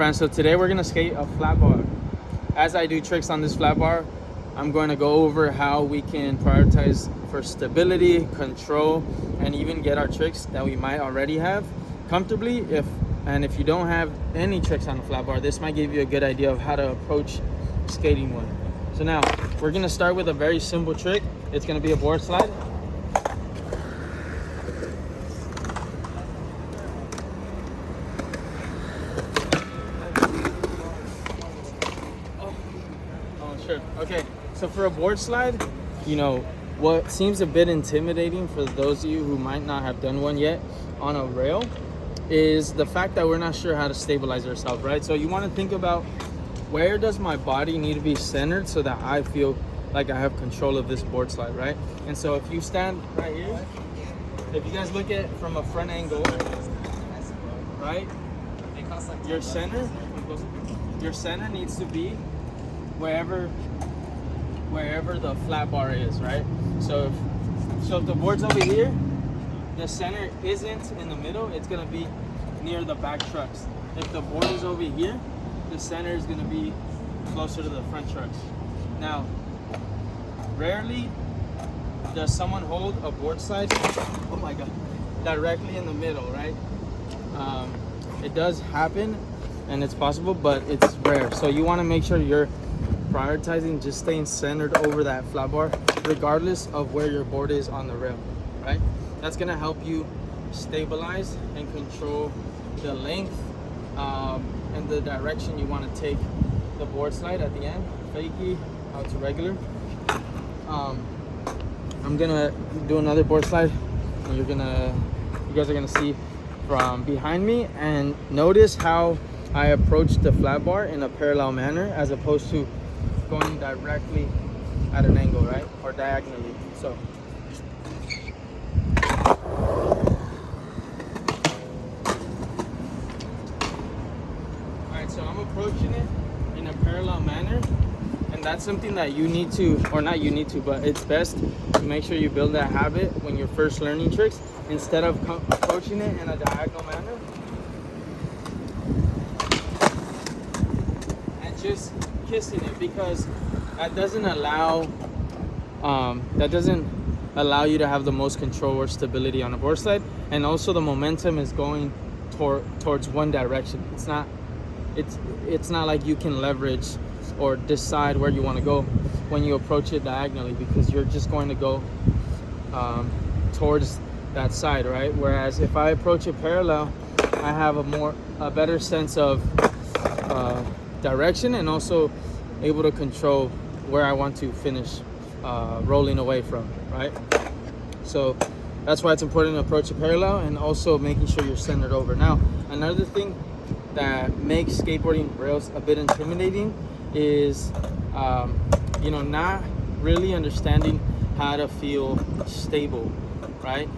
friends, so today we're gonna skate a flat bar. As I do tricks on this flat bar, I'm going to go over how we can prioritize for stability, control, and even get our tricks that we might already have comfortably. If you don't have any tricks on the flat bar, this might give you a good idea of how to approach skating one. So now we're gonna start with a very simple trick. It's gonna be a board slide. Sure. Okay, so for a board slide, you know, what seems a bit intimidating for those of you who might not have done one yet on a rail is the fact that we're not sure how to stabilize ourselves, right? So you want to think about, where does my body need to be centered so that I feel like I have control of this board slide, right? And so if you stand right here, if you guys look at it from a front angle, right, your center needs to be wherever the flat bar is, right? So if the board's over here, the center isn't in the middle, it's gonna be near the back trucks. If the board is over here, the center is gonna be closer to the front trucks. Now, rarely does someone hold a board slide, oh my God, directly in the middle, right? It does happen and it's possible, but it's rare. So you wanna make sure you're prioritizing just staying centered over that flat bar regardless of where your board is on the rail, right? That's gonna help you stabilize and control the length and the direction you want to take the board slide at the end, fakie out to regular. I'm gonna do another board slide and you guys are gonna see from behind me, and notice how I approach the flat bar in a parallel manner as opposed to going directly at an angle, right? Or diagonally. So alright, so I'm approaching it in a parallel manner, and that's something that you need to, or not you need to, but it's best to make sure you build that habit when you're first learning tricks. Instead of approaching it in a diagonal manner and just kissing it, because that doesn't allow you to have the most control or stability on a board slide, and also the momentum is going towards one direction. It's not like you can leverage or decide where you want to go when you approach it diagonally, because you're just going to go towards that side, right? Whereas if I approach it parallel, I have a better sense of direction, and also able to control where I want to finish rolling away from, right? So that's why it's important to approach it parallel, and also making sure you're centered over. Now, another thing that makes skateboarding rails a bit intimidating is not really understanding how to feel stable, right?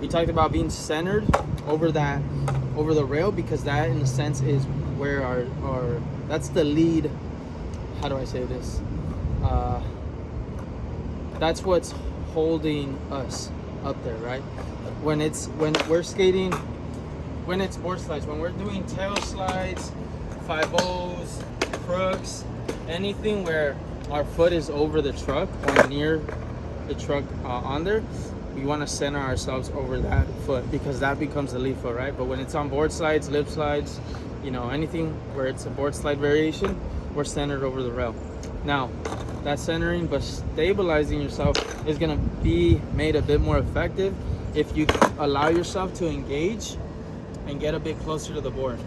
We talked about being centered over the rail, because that in a sense is where our that's the lead, how do I say this, that's what's holding us up there, right? When we're skating, when it's board slides, when we're doing tail slides, 5-0s, crooks, anything where our foot is over the truck or near the truck on there, we want to center ourselves over that foot, because that becomes the lead foot, right? But when it's on board slides, lip slides, anything where it's a board slide variation, we're centered over the rail. Now, that centering but stabilizing yourself is going to be made a bit more effective if you allow yourself to engage and get a bit closer to the board.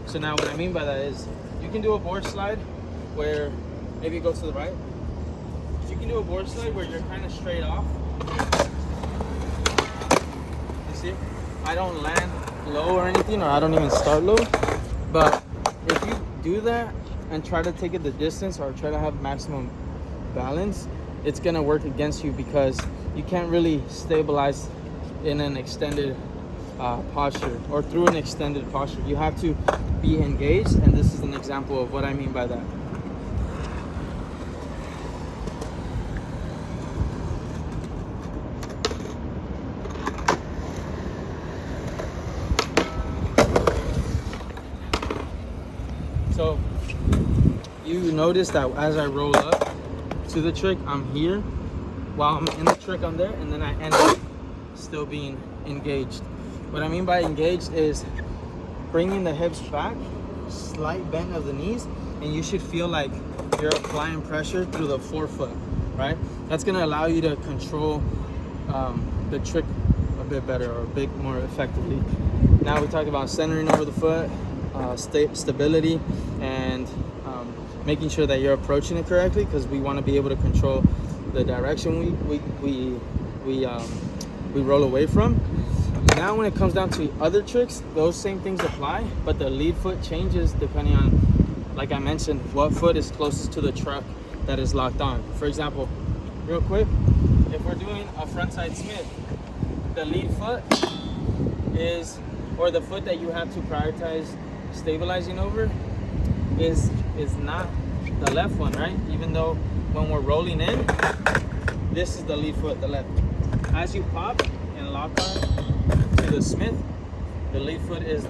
So now what I mean by that is, you can do a board slide where maybe it goes to the right. You can do a board slide where you're kind of straight off. You see? I don't land low or anything, or I don't even start low. But if you do that and try to take it the distance, or try to have maximum balance, it's gonna work against you, because you can't really stabilize in an extended posture, or through an extended posture. You have to be engaged, and this is an example of what I mean by that. So you notice that as I roll up to the trick, I'm here. While I'm in the trick, I'm there, and then I end up still being engaged. What I mean by engaged is bringing the hips back, slight bend of the knees, and you should feel like you're applying pressure through the forefoot, right? That's gonna allow you to control the trick a bit better or a bit more effectively. Now we talked about centering over the foot, stability, and making sure that you're approaching it correctly, because we want to be able to control the direction we roll away from. Now when it comes down to other tricks, those same things apply, but the lead foot changes depending on, like I mentioned, what foot is closest to the truck that is locked on. For example, real quick, if we're doing a frontside Smith, the lead foot is, or the foot that you have to prioritize stabilizing over is not the left one, right? Even though when we're rolling in, this is the lead foot, the left. As you pop and lock on to the Smith, the lead foot is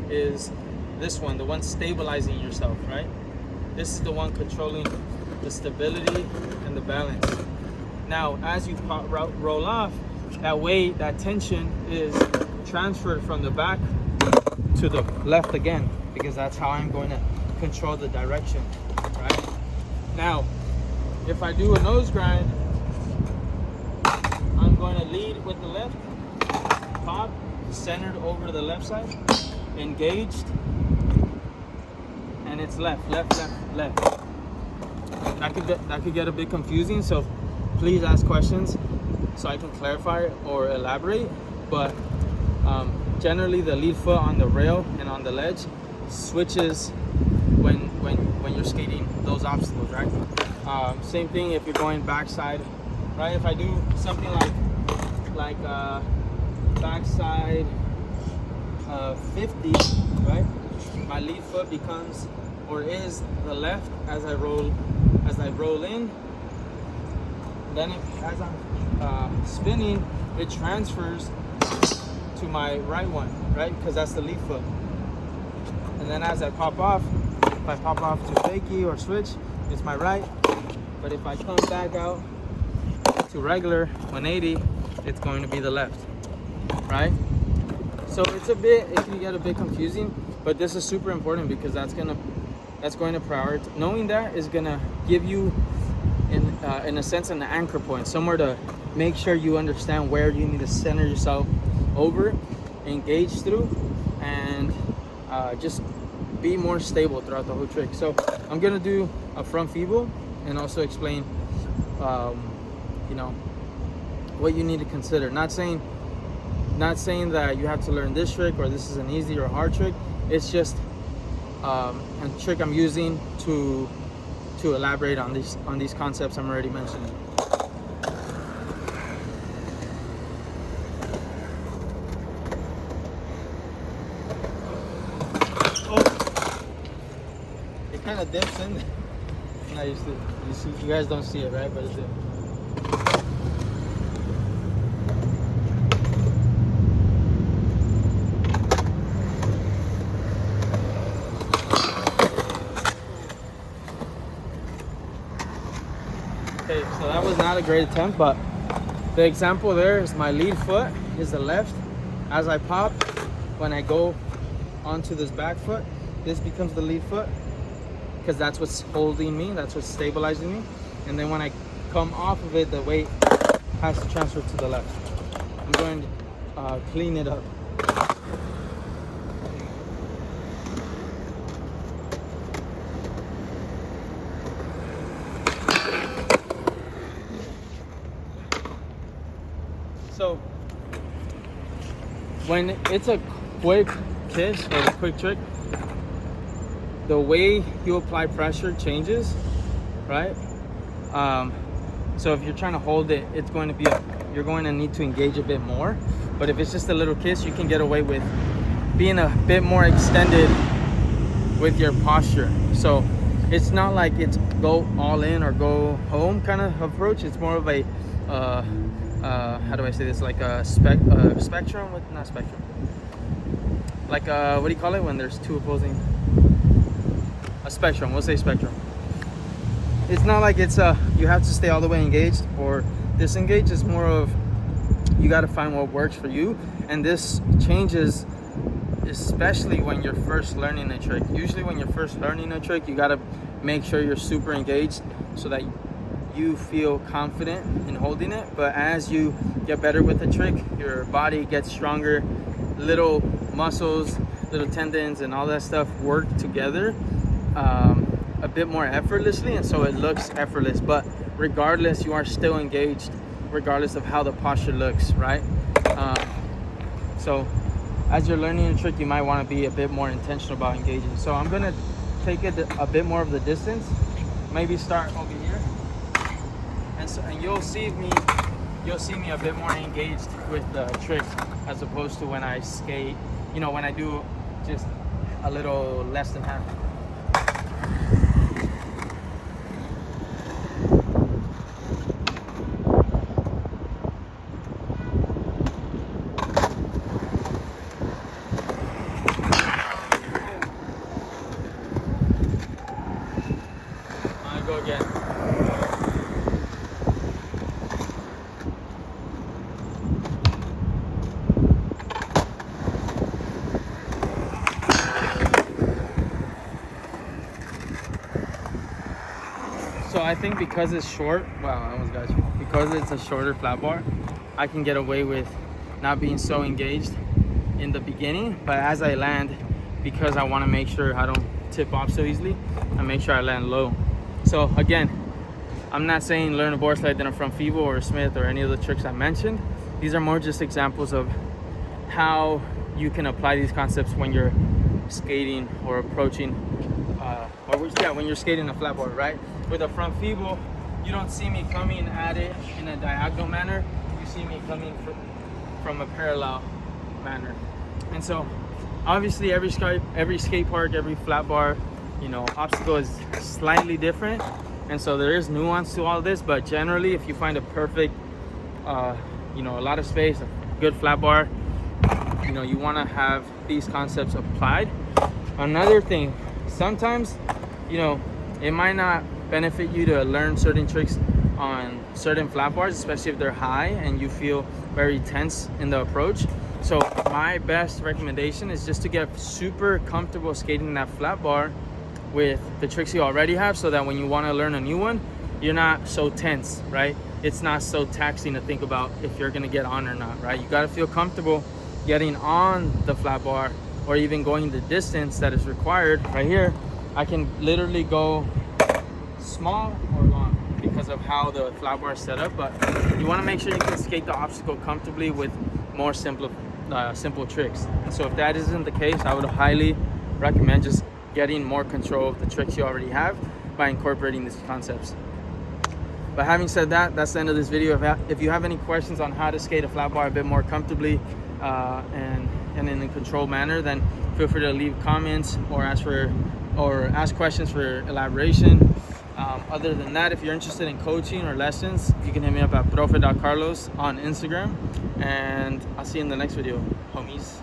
this one, the one stabilizing yourself, right? This is the one controlling the stability and the balance. Now, as you pop, roll off, that weight, that tension is transferred from the back to the left again, because that's how I'm going to control the direction, right? Now, if I do a nose grind, I'm going to lead with the left, pop, centered over the left side, engaged, and it's left, left, left, left. That could get a bit confusing, so please ask questions so I can clarify or elaborate. But generally, the lead foot on the rail and on the ledge switches when you're skating those obstacles, right? Same thing if you're going backside, right? If I do something like backside 50, right? My lead foot becomes, or is, the left as I roll in. Then as I'm spinning, it transfers to my right one, right? Because that's the lead foot. And then as I pop off, if I pop off to fakie or switch, it's my right. But if I come back out to regular 180, it's going to be the left, right? So it can get a bit confusing, but this is super important because that's going to prioritize. Knowing that is going to give you, in a sense, an anchor point, somewhere to make sure you understand where you need to center yourself over, engage through, and just be more stable throughout the whole trick. So I'm gonna do a front feeble and also explain, what you need to consider. Not saying that you have to learn this trick or this is an easy or hard trick. It's just a trick I'm using to elaborate on these concepts I'm already mentioning. Kind of dips in there. No, you see, you guys don't see it, right? But it's there. Okay, so that was not a great attempt, but the example there is my lead foot is the left. As I pop, when I go onto this back foot, this becomes the lead foot, because that's what's holding me, that's what's stabilizing me. And then when I come off of it, the weight has to transfer to the left. I'm going to clean it up. So when it's a quick kiss or a quick trick, the way you apply pressure changes, right? So if you're trying to hold it, it's going to be you're going to need to engage a bit more. But if it's just a little kiss, you can get away with being a bit more extended with your posture. So it's not like it's go all in or go home kind of approach. It's more of a how do I say this? Like a spectrum with, not spectrum. Like what do you call it when there's two opposing? spectrum. We'll say spectrum. It's not like it's you have to stay all the way engaged or disengaged. It's more of you got to find what works for you, and this changes especially when you're first learning a trick. Usually when you're first learning a trick, you got to make sure you're super engaged so that you feel confident in holding it. But as you get better with the trick, your body gets stronger, little muscles, little tendons and all that stuff work together a bit more effortlessly, and so it looks effortless. But regardless, you are still engaged regardless of how the posture looks, right? So as you're learning a trick, you might want to be a bit more intentional about engaging. So I'm gonna take it a bit more of the distance, maybe start over here, and you'll see me a bit more engaged with the trick as opposed to when I skate, when I do just a little less than half. Go again. So I think because it's short, wow, I almost got you. Because it's a shorter flat bar, I can get away with not being so engaged in the beginning, but as I land, because I want to make sure I don't tip off so easily, I make sure I land low. So again, I'm not saying learn a board slide then a front feeble or a Smith or any of the tricks I mentioned. These are more just examples of how you can apply these concepts when you're skating or approaching, when you're skating a flat board, right? With a front feeble, you don't see me coming at it in a diagonal manner. You see me coming from a parallel manner. And so obviously every skate park, every flat bar, obstacle is slightly different, and so there is nuance to all this. But generally, if you find a perfect a lot of space, a good flat bar, you want to have these concepts applied. Another thing, sometimes it might not benefit you to learn certain tricks on certain flat bars, especially if they're high and you feel very tense in the approach. So my best recommendation is just to get super comfortable skating that flat bar with the tricks you already have, so that when you want to learn a new one, you're not so tense, right? It's not so taxing to think about if you're going to get on or not, right? You got to feel comfortable getting on the flat bar or even going the distance that is required. Right here, I can literally go small or long because of how the flat bar is set up, but you want to make sure you can skate the obstacle comfortably with more simple tricks. So if that isn't the case, I would highly recommend just getting more control of the tricks you already have by incorporating these concepts. But having said that, that's the end of this video. If you have any questions on how to skate a flat bar a bit more comfortably and in a controlled manner, then feel free to leave comments or ask questions for elaboration. Other than that, if you're interested in coaching or lessons, you can hit me up at profe.carlos on Instagram, and I'll see you in the next video, homies.